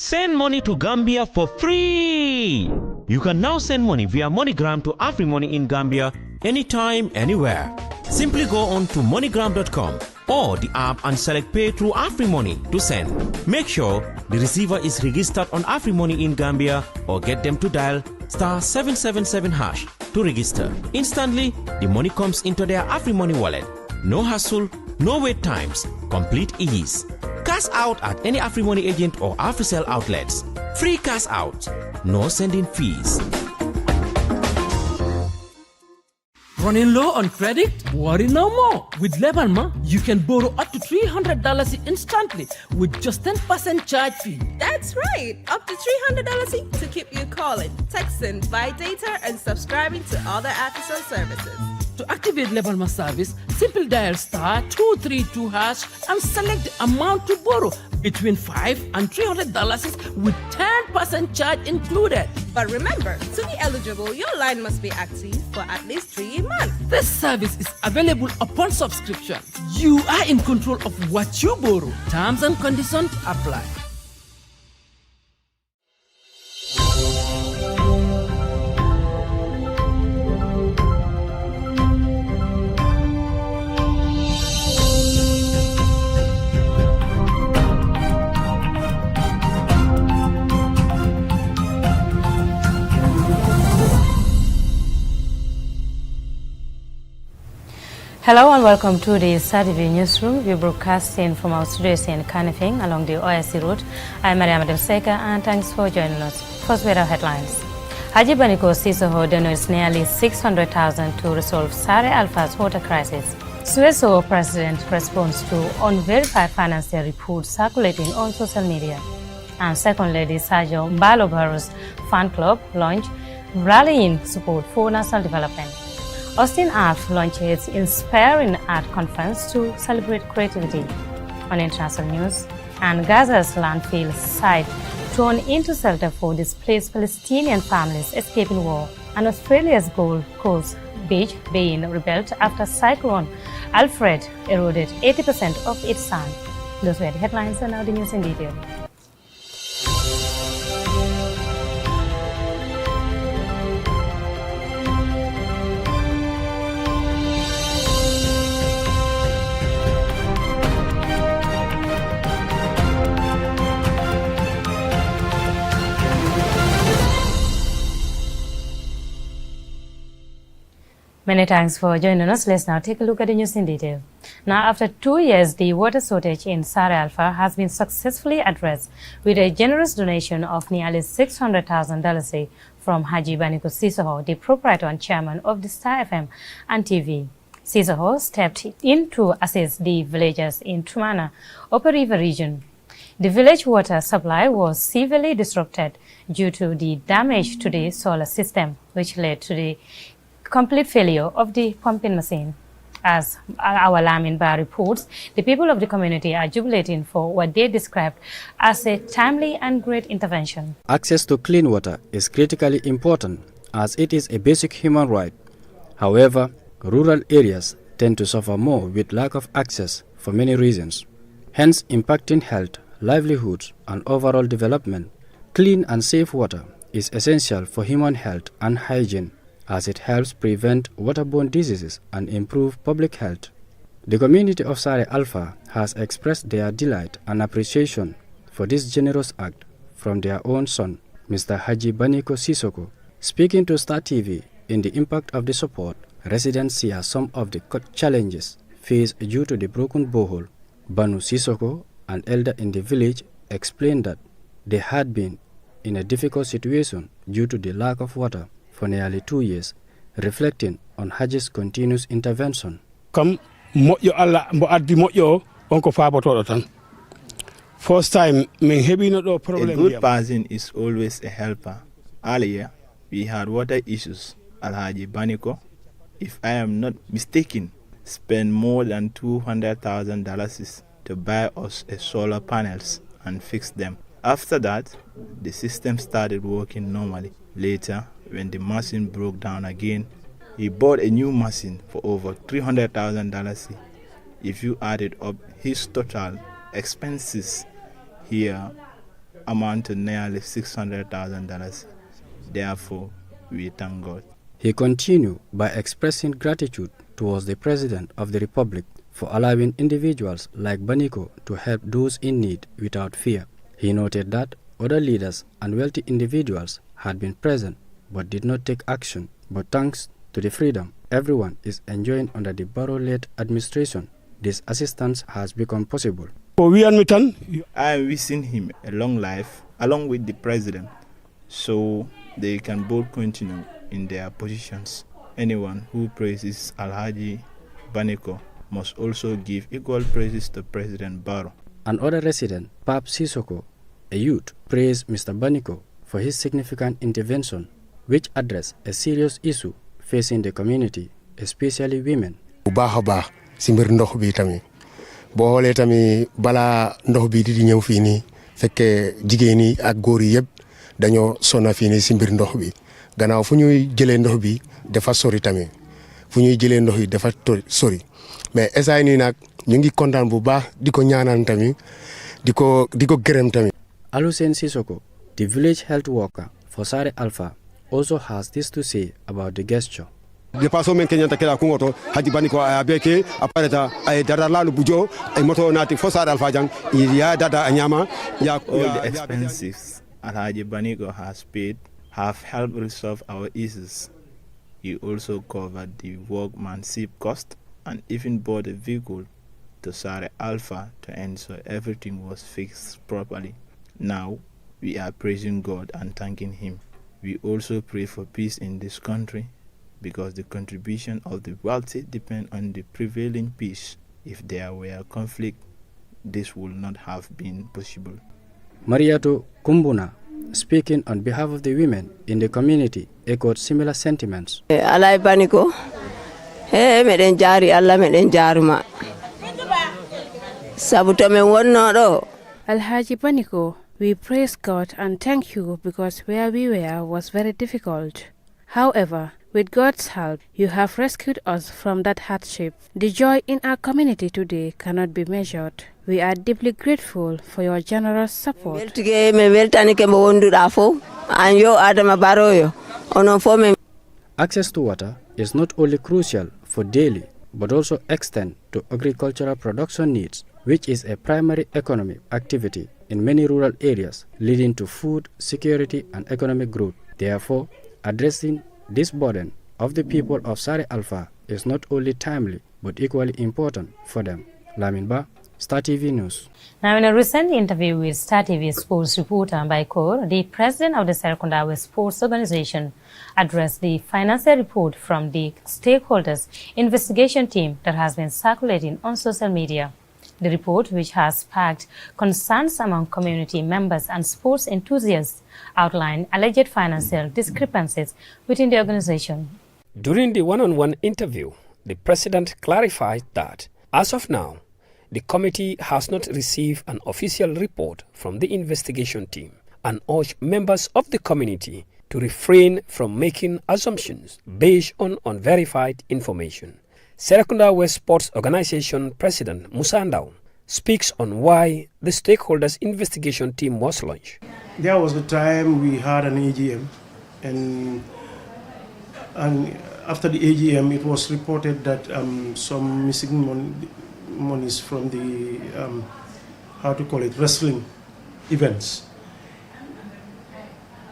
Send money to Gambia for free! You can now send money via MoneyGram to AfriMoney in Gambia anytime, anywhere. Simply go on to MoneyGram.com or the app and select Pay through AfriMoney to send. Make sure the receiver is registered on AfriMoney in Gambia or get them to dial *777# to register. Instantly, the money comes into their AfriMoney wallet. No hassle, no wait times, complete ease. Cash out at any AfriMoney agent or AfriCell outlets. Free cash out, no sending fees. Running low on credit? Worry no more. With Lebanma, you can borrow up to $300 instantly with just 10% charge fee. That's right, up to $300 to keep you calling, texting, buy data, and subscribing to other AfriCell services. To activate Lebanma service, simply dial *232# and select the amount to borrow between $5 and $300 with 10% charge included. But remember, to be eligible, your line must be active for at least 3 months. This service is available upon subscription. You are in control of what you borrow. Terms and conditions apply. Hello and welcome to the StarTV newsroom. We're broadcasting from our studios in Kanifing along the OSC route. I'm Mariam Adamseka and thanks for joining us. First with our headlines. Haji Baniko Sissoho donates nearly $600,000 to resolve Sare Alpha's water crisis. Sueso president responds to unverified financial reports circulating on social media. And Second Lady Sajo Mbalo Barrow's fan club launched rallying support for national development. Austin Art launches Inspiring Art Conference to celebrate creativity. On international news, and Gaza's landfill site turned into shelter for displaced Palestinian families escaping war, and Australia's Gold Coast beach being rebuilt after Cyclone Alfred eroded 80% of its sand. Those were the headlines, and now the news in detail. Many thanks for joining us. Let's now take a look at the news in detail. Now, after 2 years, the water shortage in Sare Alpha has been successfully addressed with a generous donation of nearly $600,000 from Haji Baniko Sissoho, the proprietor and chairman of the Star FM and TV. Sissoho stepped in to assist the villagers in Tumana, Upper River region. The village water supply was severely disrupted due to the damage to the solar system, which led to the complete failure of the pumping machine. As our Lamin Bar reports, the people of the community are jubilating for what they described as a timely and great intervention. Access to clean water is critically important as it is a basic human right. However, rural areas tend to suffer more with lack of access for many reasons, hence impacting health, livelihoods, and overall development. Clean and safe water is essential for human health and hygiene, as it helps prevent waterborne diseases and improve public health. The community of Sare Alpha has expressed their delight and appreciation for this generous act from their own son, Mr. Haji Baniko Sissoho. Speaking to Star TV in the impact of the support, residents share some of the challenges faced due to the broken borehole. Banu Sissoho, an elder in the village, explained that they had been in a difficult situation due to the lack of water for nearly 2 years, reflecting on Haji's continuous intervention. First time, a good person is always a helper. Earlier, we had water issues. Alhaji Baniko, if I am not mistaken, spent more than $200,000 to buy us solar panels and fix them. After that, the system started working normally. Later, when the machine broke down again, he bought a new machine for over $300,000. If you added up his total expenses here, amount to nearly $600,000. Therefore, we thank God. He continued by expressing gratitude towards the President of the Republic for allowing individuals like Baniko to help those in need without fear. He noted that other leaders and wealthy individuals had been present but did not take action. But thanks to the freedom everyone is enjoying under the Barrow-led administration, this assistance has become possible. I am wishing him a long life along with the President so they can both continue in their positions. Anyone who praises Alhaji Baniko must also give equal praises to President Barrow. Another resident, Pap Sisoko, a youth, praised Mr. Baniko for his significant intervention, which addressed a serious issue facing the community, especially women. Simbir ndox bi tamit bo xolé tamit bala ndox bi di ñew fi ni fekke jigéen yi ak goor yi yeb dañoo sonna fi ni simbir ndox bi gannaaw fu ñuy jëlé ndox bi dafa sori tamit fu ñuy jëlé ndox yi dafa sori mais essay ni nak ñu ngi kontaan bu baax diko ñaanal tamit diko gërëm tamit. Alusen Sisoko, the village health worker for Sare Alpha, also has this to say about the gesture. De paso men kenyanta kala kungoto haji Baniko abeke apareta ay dada lalu bujo ay moto nati fosar Alpha jang ya dada anyama ya all the expenses Alhaji Baniko has paid have helped resolve our issues. He also covered the workmanship cost and even bought a vehicle to Sare Alpha to ensure everything was fixed properly. Now we are praising God and thanking him. We also pray for peace in this country, because the contribution of the wealthy depend on the prevailing peace. If there were conflict, this would not have been possible. Mariato Kumbuna, speaking on behalf of the women in the community, echoed similar sentiments. Alai Baniko, meden jari Allah meden jaruma. Sabutame wonno. Alhaji Baniko, we praise God and thank you because where we were was very difficult. However, with God's help, you have rescued us from that hardship. The joy in our community today cannot be measured. We are deeply grateful for your generous support. Access to water is not only crucial for daily, but also extend to agricultural production needs, which is a primary economic activity in many rural areas, leading to food security and economic growth. Therefore, addressing this burden of the people of Sare Alpha is not only timely but equally important for them. Lamin Ba, Star TV News. Now, in a recent interview with Star TV sports reporter Baikor, the president of the Serekunda West Sports Organization addressed the financial report from the stakeholders investigation team that has been circulating on social media. The report, which has sparked concerns among community members and sports enthusiasts, outlined alleged financial discrepancies within the organization. During the one-on-one interview, the president clarified that, as of now, the committee has not received an official report from the investigation team and urged members of the community to refrain from making assumptions based on unverified information. Serekunda West Sports Organization President Musa Ndao speaks on why the stakeholders investigation team was launched. There was a time we had an AGM, and after the AGM it was reported that some missing monies from the wrestling events.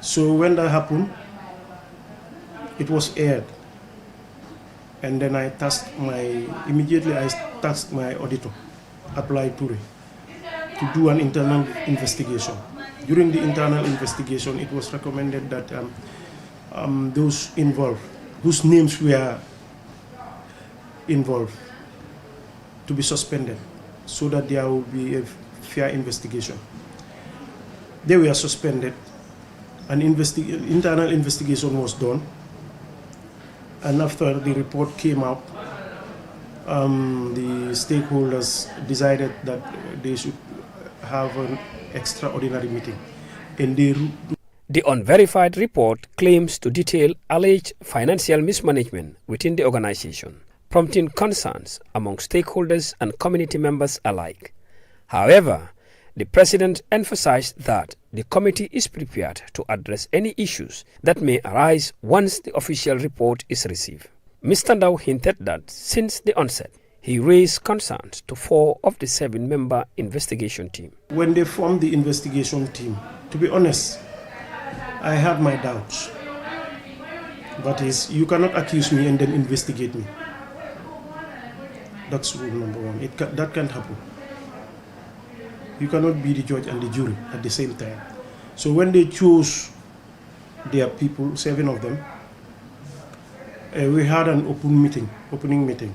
So when that happened, it was aired. And then I tasked my auditor, Apply Ture, to do an internal investigation. During the internal investigation, it was recommended that those involved, whose names were involved, to be suspended so that there will be a fair investigation. They were suspended. An internal investigation was done. And after the report came out, the stakeholders decided that they should have an extraordinary meeting. And the unverified report claims to detail alleged financial mismanagement within the organization, prompting concerns among stakeholders and community members alike. However, the president emphasized that the committee is prepared to address any issues that may arise once the official report is received. Mr. Ndao hinted that since the onset, he raised concerns to 4 of the 7-member investigation team. When they formed the investigation team, to be honest, I had my doubts. That is, you cannot accuse me and then investigate me. That's rule number one. That can't happen. You cannot be the judge and the jury at the same time. So when they chose their people, 7 of them, we had an opening meeting,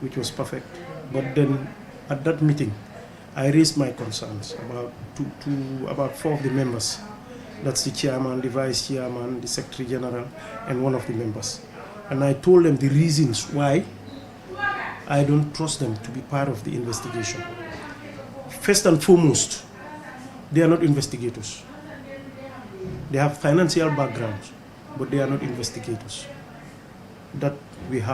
which was perfect. But then at that meeting, I raised my concerns about 4 of the members. That's the chairman, the vice chairman, the secretary general, and one of the members. And I told them the reasons why I don't trust them to be part of the investigation. First and foremost, they are not investigators. They have financial backgrounds, but they are not investigators. That we have